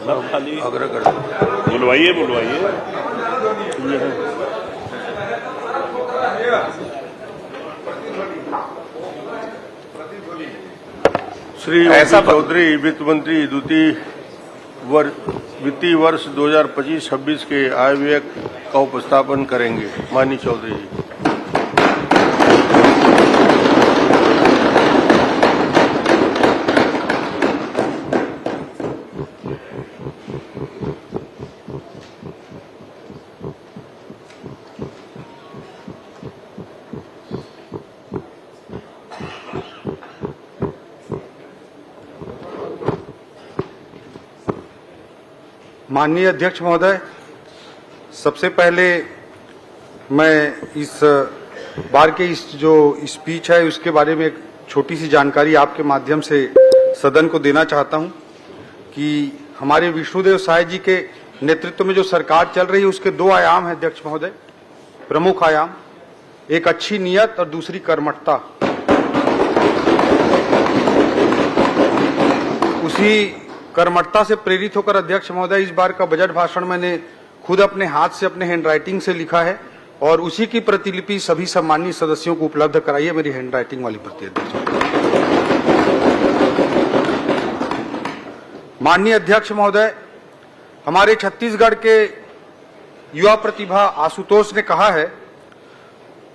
आग्रह कर बुलवाइए श्री चौधरी वित्त मंत्री वित्तीय वर्ष 2025-26 के आय व्यय का उपस्थापन करेंगे। माननीय चौधरी जी। माननीय अध्यक्ष महोदय, सबसे पहले मैं इस बार के इस जो स्पीच है उसके बारे में एक छोटी सी जानकारी आपके माध्यम से सदन को देना चाहता हूं कि हमारे विष्णुदेव साय जी के नेतृत्व में जो सरकार चल रही है उसके दो आयाम हैं अध्यक्ष महोदय, प्रमुख आयाम। एक अच्छी नीयत और दूसरी कर्मठता। उसी कर्मठता से प्रेरित होकर अध्यक्ष महोदय इस बार का बजट भाषण मैंने खुद अपने हाथ से अपने हैंडराइटिंग से लिखा है और उसी की प्रतिलिपि सभी सम्मानीय सदस्यों को उपलब्ध कराई है, मेरी हैंडराइटिंग वाली प्रति। अध्यक्ष माननीय अध्यक्ष महोदय, हमारे छत्तीसगढ़ के युवा प्रतिभा आशुतोष ने कहा है,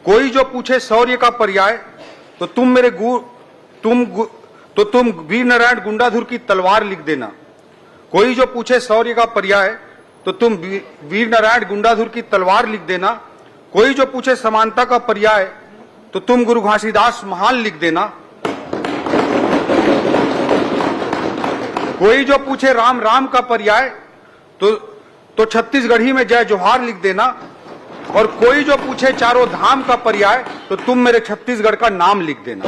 कोई जो पूछे शौर्य का पर्याय तो तुम वीर नारायण गुंडाधुर की तलवार लिख देना। कोई जो पूछे शौर्य का पर्याय तो तुम वीर नारायण गुंडाधुर की तलवार लिख देना। कोई जो पूछे समानता का पर्याय तो तुम गुरु घासीदास महान लिख देना। कोई जो पूछे राम राम का पर्याय तो छत्तीसगढ़ी में जय जोहार लिख देना। और कोई जो पूछे चारों धाम का पर्याय तो तुम मेरे छत्तीसगढ़ का नाम लिख देना।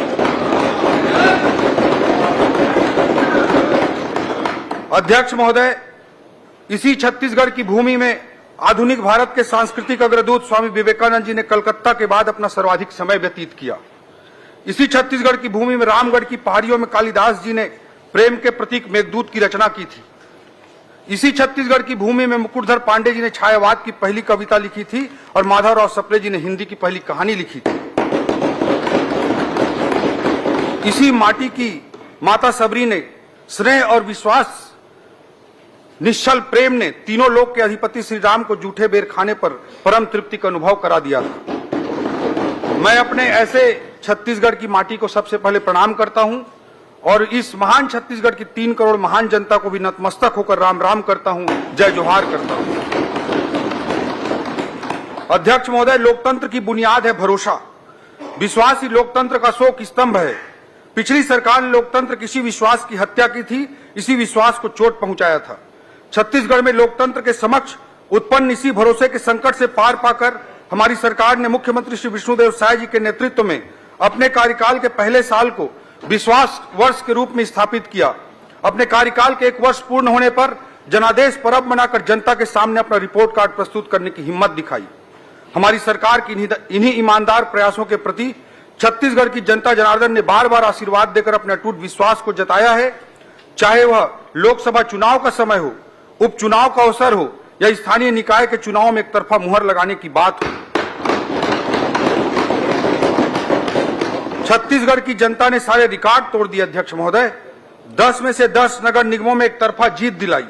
अध्यक्ष महोदय, इसी छत्तीसगढ़ की भूमि में आधुनिक भारत के सांस्कृतिक अग्रदूत स्वामी विवेकानंद जी ने कलकत्ता के बाद अपना सर्वाधिक समय व्यतीत किया। इसी छत्तीसगढ़ की भूमि में रामगढ़ की पहाड़ियों में कालिदास जी ने प्रेम के प्रतीक मेघदूत की रचना की थी। इसी छत्तीसगढ़ की भूमि में मुकुटधर पांडे जी ने छायावाद की पहली कविता लिखी थी और माधवराव सप्रे जी ने हिंदी की पहली कहानी लिखी थी। इसी माटी की माता सबरी ने स्नेह और विश्वास निश्चल प्रेम ने तीनों लोक के अधिपति श्री राम को जूठे बेर खाने पर परम तृप्ति का अनुभव करा दिया था। मैं अपने ऐसे छत्तीसगढ़ की माटी को सबसे पहले प्रणाम करता हूं और इस महान छत्तीसगढ़ की 3 करोड़ महान जनता को भी नतमस्तक होकर राम राम करता हूं, जय जोहार करता हूं। अध्यक्ष महोदय, लोकतंत्र की बुनियाद है भरोसा। विश्वास ही लोकतंत्र का शोक स्तंभ है। पिछली सरकार ने लोकतंत्र किसी विश्वास की हत्या की थी, इसी विश्वास को चोट पहुंचाया था। छत्तीसगढ़ में लोकतंत्र के समक्ष उत्पन्न इसी भरोसे के संकट से पार पाकर हमारी सरकार ने मुख्यमंत्री श्री विष्णुदेव साय जी के नेतृत्व में अपने कार्यकाल के पहले साल को विश्वास वर्ष के रूप में स्थापित किया। अपने कार्यकाल के 1 वर्ष पूर्ण होने पर जनादेश पर्व मनाकर जनता के सामने अपना रिपोर्ट कार्ड प्रस्तुत करने की हिम्मत दिखाई। हमारी सरकार की इन्हीं ईमानदार प्रयासों के प्रति छत्तीसगढ़ की जनता जनार्दन ने बार बार आशीर्वाद देकर अपने अटूट विश्वास को जताया है। चाहे वह लोकसभा चुनाव का समय हो, उपचुनाव का अवसर हो या स्थानीय निकाय के चुनाव में एक तरफा मुहर लगाने की बात हो, छत्तीसगढ़ की जनता ने सारे रिकॉर्ड तोड़ दिए। अध्यक्ष महोदय, 10 में से 10 नगर निगमों में एक तरफा जीत दिलाई।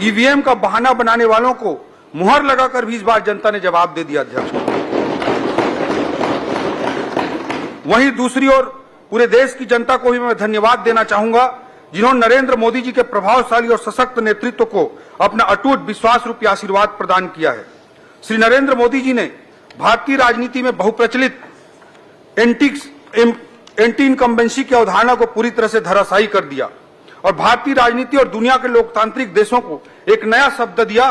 ईवीएम का बहाना बनाने वालों को मुहर लगाकर भी इस बार जनता ने जवाब दे दिया। अध्यक्ष, वहीं दूसरी ओर पूरे देश की जनता को भी मैं धन्यवाद देना चाहूंगा, जिन्होंने नरेंद्र मोदी जी के प्रभावशाली और सशक्त नेतृत्व को अपना अटूट विश्वास रूपी आशीर्वाद प्रदान किया है। श्री नरेंद्र मोदी जी ने भारतीय राजनीति में बहुप्रचलित एंटी इनकम्बेंसी की अवधारणा को पूरी तरह से धराशायी कर दिया और भारतीय राजनीति और दुनिया के लोकतांत्रिक देशों को एक नया शब्द दिया,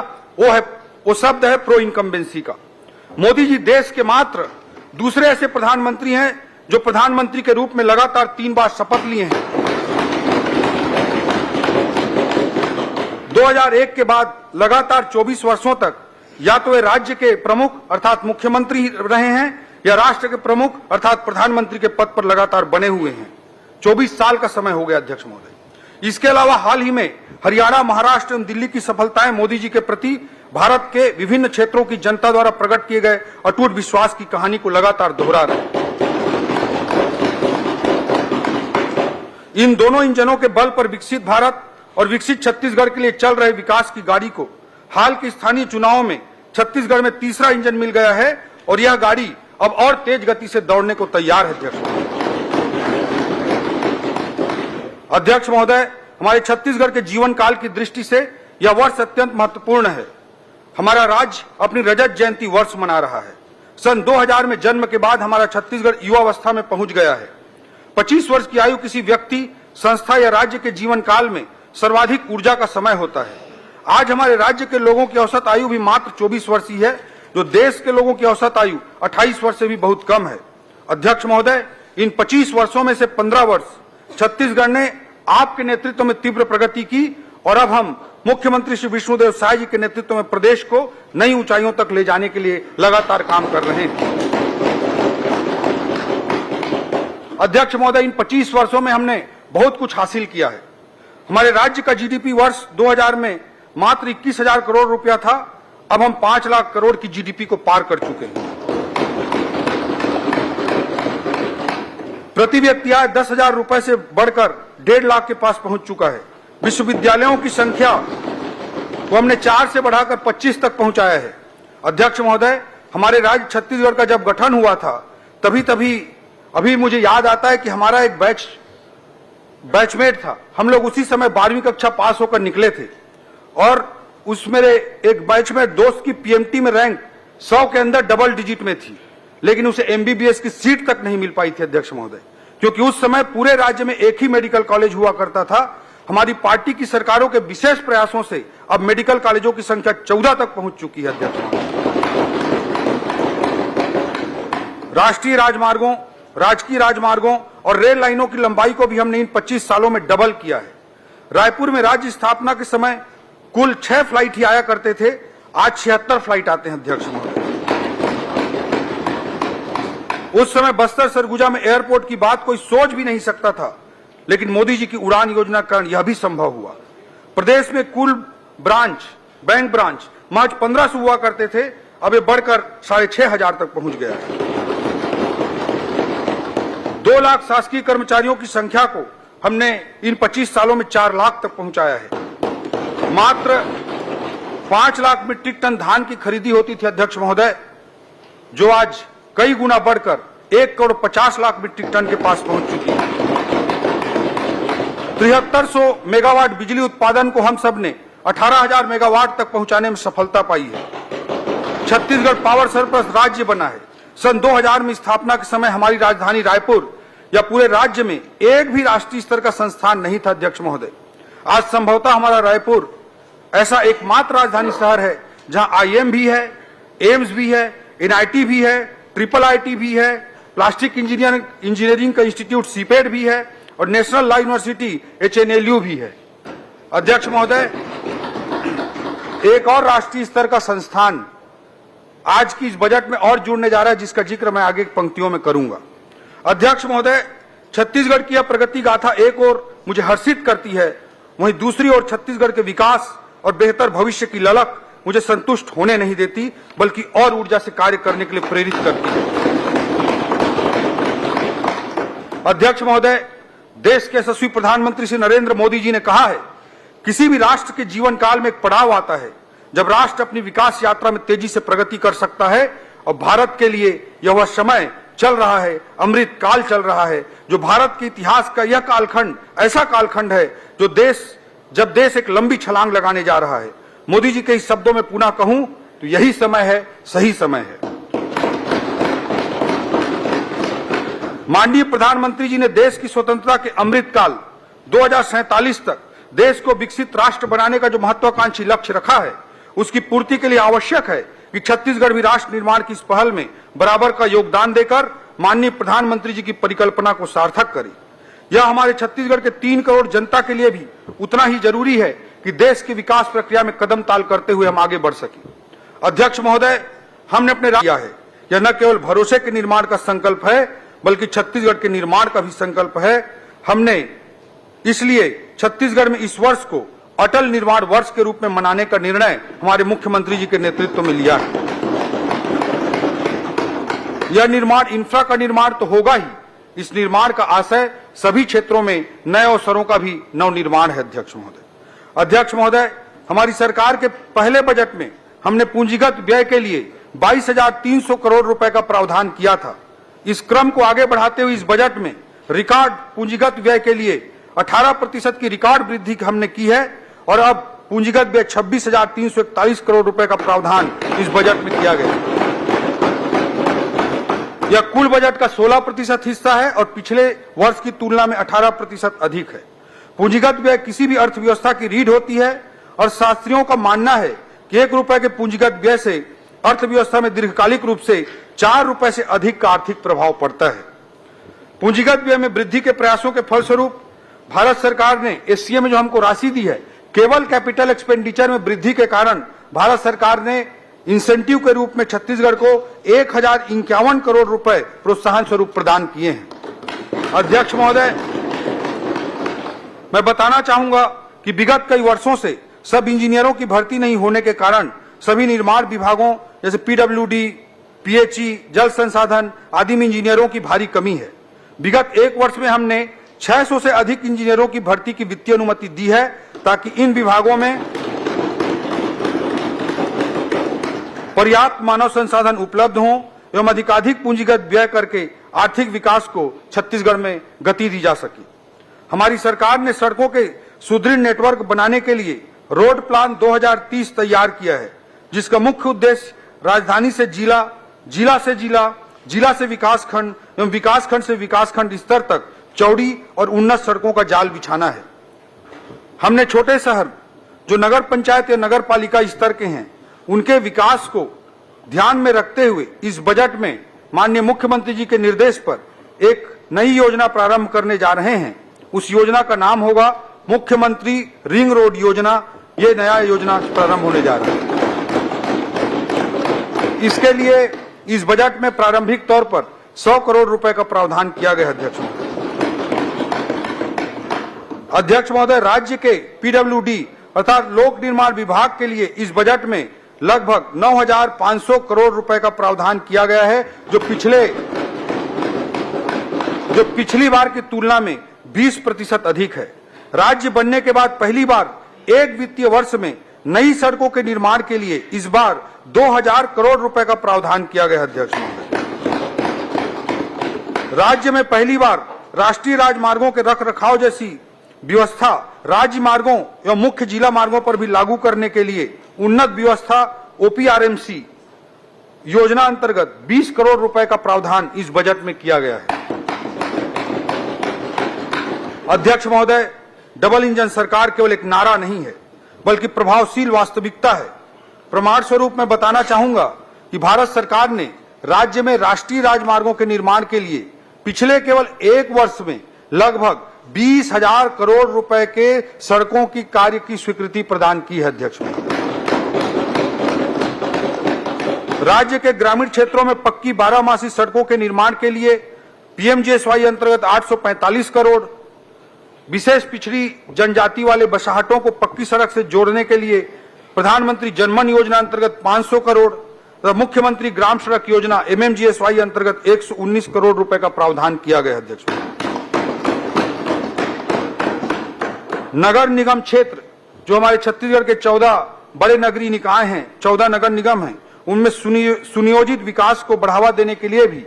वो शब्द है प्रो इनकम्बेंसी का। मोदी जी देश के मात्र दूसरे ऐसे प्रधानमंत्री हैं जो प्रधानमंत्री के रूप में लगातार 3 बार शपथ लिए हैं। 2001 के बाद लगातार 24 वर्षों तक या तो वे राज्य के प्रमुख अर्थात मुख्यमंत्री रहे हैं या राष्ट्र के प्रमुख अर्थात प्रधानमंत्री के पद पर लगातार बने हुए हैं। 24 साल का समय हो गया अध्यक्ष महोदय। इसके अलावा हाल ही में हरियाणा, महाराष्ट्र एवं दिल्ली की सफलताएं मोदी जी के प्रति भारत के विभिन्न क्षेत्रों की जनता द्वारा प्रकट किए गए अटूट विश्वास की कहानी को लगातार दोहरा रहे हैं। इन दोनों इंजनों के बल पर विकसित भारत और विकसित छत्तीसगढ़ के लिए चल रहे विकास की गाड़ी को हाल के स्थानीय चुनावों में छत्तीसगढ़ में तीसरा इंजन मिल गया है और यह गाड़ी अब और तेज गति से दौड़ने को तैयार है। अध्यक्ष महोदय, हमारे छत्तीसगढ़ के जीवन काल की दृष्टि से यह वर्ष अत्यंत महत्वपूर्ण है। हमारा राज्य अपनी रजत जयंती वर्ष मना रहा है। सन 2000 में जन्म के बाद हमारा छत्तीसगढ़ युवावस्था में पहुंच गया है। 25 वर्ष की आयु किसी व्यक्ति, संस्था या राज्य के जीवन काल में सर्वाधिक ऊर्जा का समय होता है। आज हमारे राज्य के लोगों की औसत आयु भी मात्र 24 वर्ष ही है, जो देश के लोगों की औसत आयु 28 वर्ष से भी बहुत कम है। अध्यक्ष महोदय, इन 25 वर्षों में से 15 वर्ष छत्तीसगढ़ ने आपके नेतृत्व में तीव्र प्रगति की और अब हम मुख्यमंत्री श्री विष्णुदेव साय जी के नेतृत्व में प्रदेश को नई ऊंचाइयों तक ले जाने के लिए लगातार काम कर रहे हैं। अध्यक्ष महोदय, इन 25 वर्षों में हमने बहुत कुछ हासिल किया है। हमारे राज्य का जीडीपी वर्ष 2000 में मात्र 21,000 करोड़ रुपया था, अब हम 5 लाख करोड़ की जीडीपी को पार कर चुके हैं। प्रति व्यक्ति आय 10,000 रुपए से बढ़कर 1.5 लाख के पास पहुंच चुका है। विश्वविद्यालयों की संख्या को हमने 4 से बढ़ाकर 25 तक पहुंचाया है। अध्यक्ष महोदय, हमारे राज्य छत्तीसगढ़ का जब गठन हुआ था अभी मुझे याद आता है कि हमारा एक बैचमेट था। हम लोग उसी समय 12वीं कक्षा पास होकर निकले थे और उस मेरे एक बैचमेट दोस्त की पीएमटी में रैंक 100 के अंदर डबल डिजिट में थी, लेकिन उसे एमबीबीएस की सीट तक नहीं मिल पाई थी। अध्यक्ष महोदय, क्योंकि उस समय पूरे राज्य में एक ही मेडिकल कॉलेज हुआ करता था। हमारी पार्टी की सरकारों के विशेष प्रयासों से अब मेडिकल कॉलेजों की संख्या 14 तक पहुंच चुकी है। अध्यक्ष महोदय, राष्ट्रीय राजमार्गों, राजकीय राजमार्गों और रेल लाइनों की लंबाई को भी हमने इन 25 सालों में डबल किया है। रायपुर में राज्य स्थापना के समय कुल 6 फ्लाइट ही आया करते थे, आज 76 फ्लाइट आते हैं। अध्यक्ष महोदय, उस समय बस्तर सरगुजा में एयरपोर्ट की बात कोई सोच भी नहीं सकता था, लेकिन मोदी जी की उड़ान योजना के कारण यह भी संभव हुआ। प्रदेश में कुल बैंक ब्रांच महज 1500 हुआ करते थे, अब ये बढ़कर 6,500 तक पहुंच गया है। 2 लाख शासकीय कर्मचारियों की संख्या को हमने इन 25 सालों में 4 लाख तक पहुंचाया है। मात्र 5 लाख मीट्रिक टन धान की खरीदी होती थी। अध्यक्ष महोदय, जो आज कई गुना बढ़कर 1,50,00,000 मीट्रिक टन के पास पहुंच चुकी है। 7300 मेगावाट बिजली उत्पादन को हम सब ने 18,000 मेगावाट तक पहुंचाने में सफलता पाई है। छत्तीसगढ़ पावर सरप्लस राज्य बना है। सन 2000 में स्थापना के समय हमारी राजधानी रायपुर या पूरे राज्य में एक भी राष्ट्रीय स्तर का संस्थान नहीं था। अध्यक्ष महोदय, आज संभवतः हमारा रायपुर ऐसा एकमात्र राजधानी शहर है जहां आईएम भी है, एम्स भी है, एनआईटी भी है, IIIT भी है, प्लास्टिक इंजीनियरिंग का इंस्टीट्यूट सीपेड भी है और नेशनल लॉ यूनिवर्सिटी HNLU भी है। अध्यक्ष महोदय, एक और राष्ट्रीय स्तर का संस्थान आज की इस बजट में और जुड़ने जा रहा है, जिसका जिक्र मैं आगे पंक्तियों में करूंगा। अध्यक्ष महोदय, छत्तीसगढ़ की यह प्रगति गाथा एक ओर मुझे हर्षित करती है, वहीं दूसरी ओर छत्तीसगढ़ के विकास और बेहतर भविष्य की ललक मुझे संतुष्ट होने नहीं देती, बल्कि और ऊर्जा से कार्य करने के लिए प्रेरित करती है। अध्यक्ष महोदय, देश के यशस्वी प्रधानमंत्री श्री नरेंद्र मोदी जी ने कहा है, किसी भी राष्ट्र के जीवन काल में एक पड़ाव आता है जब राष्ट्र अपनी विकास यात्रा में तेजी से प्रगति कर सकता है, और भारत के लिए यह वह समय चल रहा है, अमृत काल चल रहा है, जो भारत के इतिहास का यह कालखंड ऐसा कालखंड है जब देश एक लंबी छलांग लगाने जा रहा है। मोदी जी के इस शब्दों में पुनः कहूं तो यही समय है, सही समय है। माननीय प्रधानमंत्री जी ने देश की स्वतंत्रता के अमृत काल 2047 तक देश को विकसित राष्ट्र बनाने का जो महत्वाकांक्षी लक्ष्य रखा है, उसकी पूर्ति के लिए आवश्यक है कि छत्तीसगढ़ भी राष्ट्र निर्माण की इस पहल में बराबर का योगदान देकर माननीय प्रधानमंत्री जी की परिकल्पना को सार्थक करे। यह हमारे छत्तीसगढ़ के 3 करोड़ जनता के लिए भी उतना ही जरूरी है कि देश की विकास प्रक्रिया में कदम ताल करते हुए हम आगे बढ़ सकें। अध्यक्ष महोदय, हमने अपने किया है, यह न केवल भरोसे के निर्माण का संकल्प है, बल्कि छत्तीसगढ़ के निर्माण का भी संकल्प है। हमने इसलिए छत्तीसगढ़ में इस वर्ष को अटल निर्माण वर्ष के रूप में मनाने का निर्णय हमारे मुख्यमंत्री जी के नेतृत्व में लिया है। यह निर्माण इंफ्रा का निर्माण तो होगा ही, इस निर्माण का आशय सभी क्षेत्रों में नए अवसरों का भी नवनिर्माण है। अध्यक्ष महोदय, हमारी सरकार के पहले बजट में हमने पूंजीगत व्यय के लिए 22,300 करोड़ रुपए का प्रावधान किया था। इस क्रम को आगे बढ़ाते हुए इस बजट में रिकॉर्ड पूंजीगत व्यय के लिए 18% की रिकॉर्ड वृद्धि हमने की है और अब पूंजीगत व्यय 26,341 करोड़ रुपए का प्रावधान इस बजट में किया गया। यह कुल बजट का 16% हिस्सा है और पिछले वर्ष की तुलना में 18% अधिक है। पूंजीगत व्यय किसी भी अर्थव्यवस्था की रीढ़ होती है और शास्त्रियों का मानना है कि 1 रुपए के पूंजीगत व्यय से अर्थव्यवस्था में दीर्घकालिक रूप से 4 रुपए से अधिक का आर्थिक प्रभाव पड़ता है। पूंजीगत व्यय में वृद्धि के प्रयासों के फलस्वरूप भारत सरकार ने एससीए में जो हमको राशि दी है, केवल कैपिटल एक्सपेंडिचर में वृद्धि के कारण भारत सरकार ने इंसेंटिव के रूप में छत्तीसगढ़ को 1,051 करोड़ रुपए प्रोत्साहन स्वरूप प्रदान किए हैं। अध्यक्ष महोदय, मैं बताना चाहूंगा कि विगत कई वर्षों से सब इंजीनियरों की भर्ती नहीं होने के कारण सभी निर्माण विभागों जैसे पीडब्ल्यूडी, पीएचई, जल संसाधन आदि में इंजीनियरों की भारी कमी है। विगत 1 वर्ष में हमने 600 से अधिक इंजीनियरों की भर्ती की वित्तीय अनुमति दी है ताकि इन विभागों में पर्याप्त मानव संसाधन उपलब्ध हों एवं अधिकाधिक पूंजीगत व्यय करके आर्थिक विकास को छत्तीसगढ़ में गति दी जा सके। हमारी सरकार ने सड़कों के सुदृढ़ नेटवर्क बनाने के लिए रोड प्लान 2030 तैयार किया है, जिसका मुख्य उद्देश्य राजधानी से जिला, जिला से जिला, जिला से विकासखंड एवं विकासखंड से विकासखंड स्तर तक चौड़ी और उन्नत सड़कों का जाल बिछाना है। हमने छोटे शहर जो नगर पंचायत या नगर पालिका स्तर के हैं, उनके विकास को ध्यान में रखते हुए इस बजट में माननीय मुख्यमंत्री जी के निर्देश पर एक नई योजना प्रारंभ करने जा रहे हैं। उस योजना का नाम होगा मुख्यमंत्री रिंग रोड योजना। ये नया योजना प्रारंभ होने जा रहा है। इसके लिए इस बजट में प्रारंभिक तौर पर 100 करोड़ रुपए का प्रावधान किया गया। अध्यक्ष महोदय, राज्य के पीडब्ल्यूडी अर्थात लोक निर्माण विभाग के लिए इस बजट में लगभग 9,500 करोड़ रुपए का प्रावधान किया गया है, जो पिछली बार की तुलना में 20% अधिक है। राज्य बनने के बाद पहली बार एक वित्तीय वर्ष में नई सड़कों के निर्माण के लिए इस बार 2,000 करोड़ रुपए का प्रावधान किया गया। अध्यक्ष महोदय, राज्य में पहली बार राष्ट्रीय राजमार्गों के रखरखाव जैसी व्यवस्था राज्य मार्गों एवं मुख्य जिला मार्गों पर भी लागू करने के लिए उन्नत व्यवस्था ओपीआरएमसी योजना अंतर्गत 20 करोड़ रुपए का प्रावधान इस बजट में किया गया है। अध्यक्ष महोदय, डबल इंजन सरकार केवल एक नारा नहीं है, बल्कि प्रभावशील वास्तविकता है। प्रमाण स्वरूप मैं बताना चाहूंगा कि भारत सरकार ने राज्य में राष्ट्रीय राजमार्गों के निर्माण के लिए पिछले केवल 1 वर्ष में लगभग 20,000 करोड़ रुपए के सड़कों की कार्य की स्वीकृति प्रदान की है। अध्यक्ष महोदय, राज्य के ग्रामीण क्षेत्रों में पक्की 12मासी सड़कों के निर्माण के लिए पीएमजीएसवाई अंतर्गत 845 करोड़, विशेष पिछड़ी जनजाति वाले बसाहटों को पक्की सड़क से जोड़ने के लिए प्रधानमंत्री जनमन योजना अंतर्गत 500 करोड़ तथा मुख्यमंत्री ग्राम सड़क योजना एमएमजीएसवाई अंतर्गत 119 करोड़ रुपए का प्रावधान किया गया। अध्यक्ष, नगर निगम क्षेत्र जो हमारे छत्तीसगढ़ के 14 बड़े नगरीय निकाय हैं, 14 नगर निगम हैं, उनमें सुनियोजित विकास को बढ़ावा देने के लिए भी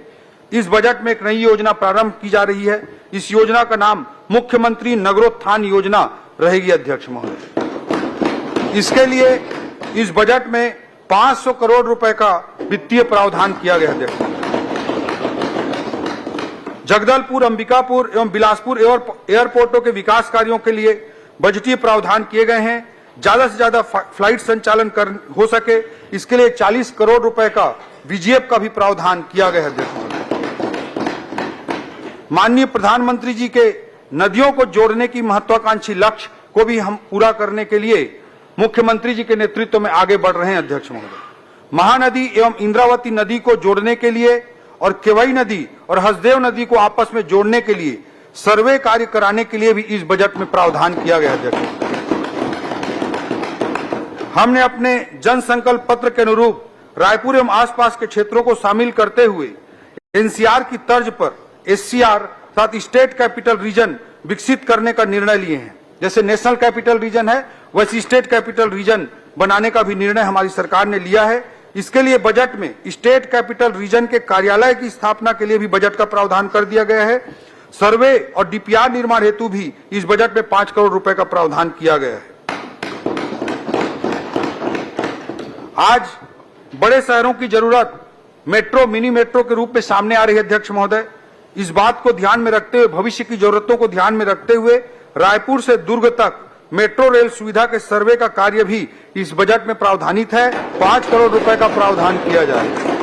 इस बजट में एक नई योजना प्रारंभ की जा रही है। इस योजना का नाम मुख्यमंत्री नगरोत्थान योजना रहेगी। अध्यक्ष महोदय, इसके लिए इस बजट में 500 करोड़ रुपए का वित्तीय प्रावधान किया गया। अध्यक्ष, जगदलपुर, अंबिकापुर एवं बिलासपुर एयरपोर्टों के विकास कार्यों के लिए बजटीय प्रावधान किए गए हैं। ज्यादा से ज्यादा फ्लाइट संचालन हो सके, इसके लिए 40 करोड़ रुपए का वीजीएफ का भी प्रावधान किया गया है। माननीय प्रधानमंत्री जी के नदियों को जोड़ने की महत्वाकांक्षी लक्ष्य को भी हम पूरा करने के लिए मुख्यमंत्री जी के नेतृत्व में आगे बढ़ रहे हैं। अध्यक्ष महोदय, महानदी एवं इंद्रावती नदी को जोड़ने के लिए और केवई नदी और हसदेव नदी को आपस में जोड़ने के लिए सर्वे कार्य कराने के लिए भी इस बजट में प्रावधान किया गया है। हमने अपने जन संकल्प पत्र के अनुरूप रायपुर एवं आसपास के क्षेत्रों को शामिल करते हुए एनसीआर की तर्ज पर एससीआर साथ स्टेट कैपिटल रीजन विकसित करने का निर्णय लिए हैं। जैसे नेशनल कैपिटल रीजन है वैसे स्टेट कैपिटल रीजन बनाने का भी निर्णय हमारी सरकार ने लिया है। इसके लिए बजट में स्टेट कैपिटल रीजन के कार्यालय की स्थापना के लिए भी बजट का प्रावधान कर दिया गया है। सर्वे और डीपीआर निर्माण हेतु भी इस बजट में 5 करोड़ रुपए का प्रावधान किया गया है। आज बड़े शहरों की जरूरत मेट्रो मिनी मेट्रो के रूप में सामने आ रही है। अध्यक्ष महोदय, इस बात को ध्यान में रखते हुए भविष्य की जरूरतों को ध्यान में रखते हुए रायपुर से दुर्ग तक मेट्रो रेल सुविधा के सर्वे का कार्य भी इस बजट में प्रावधानित है। 5 करोड़ रुपए का प्रावधान किया जाए।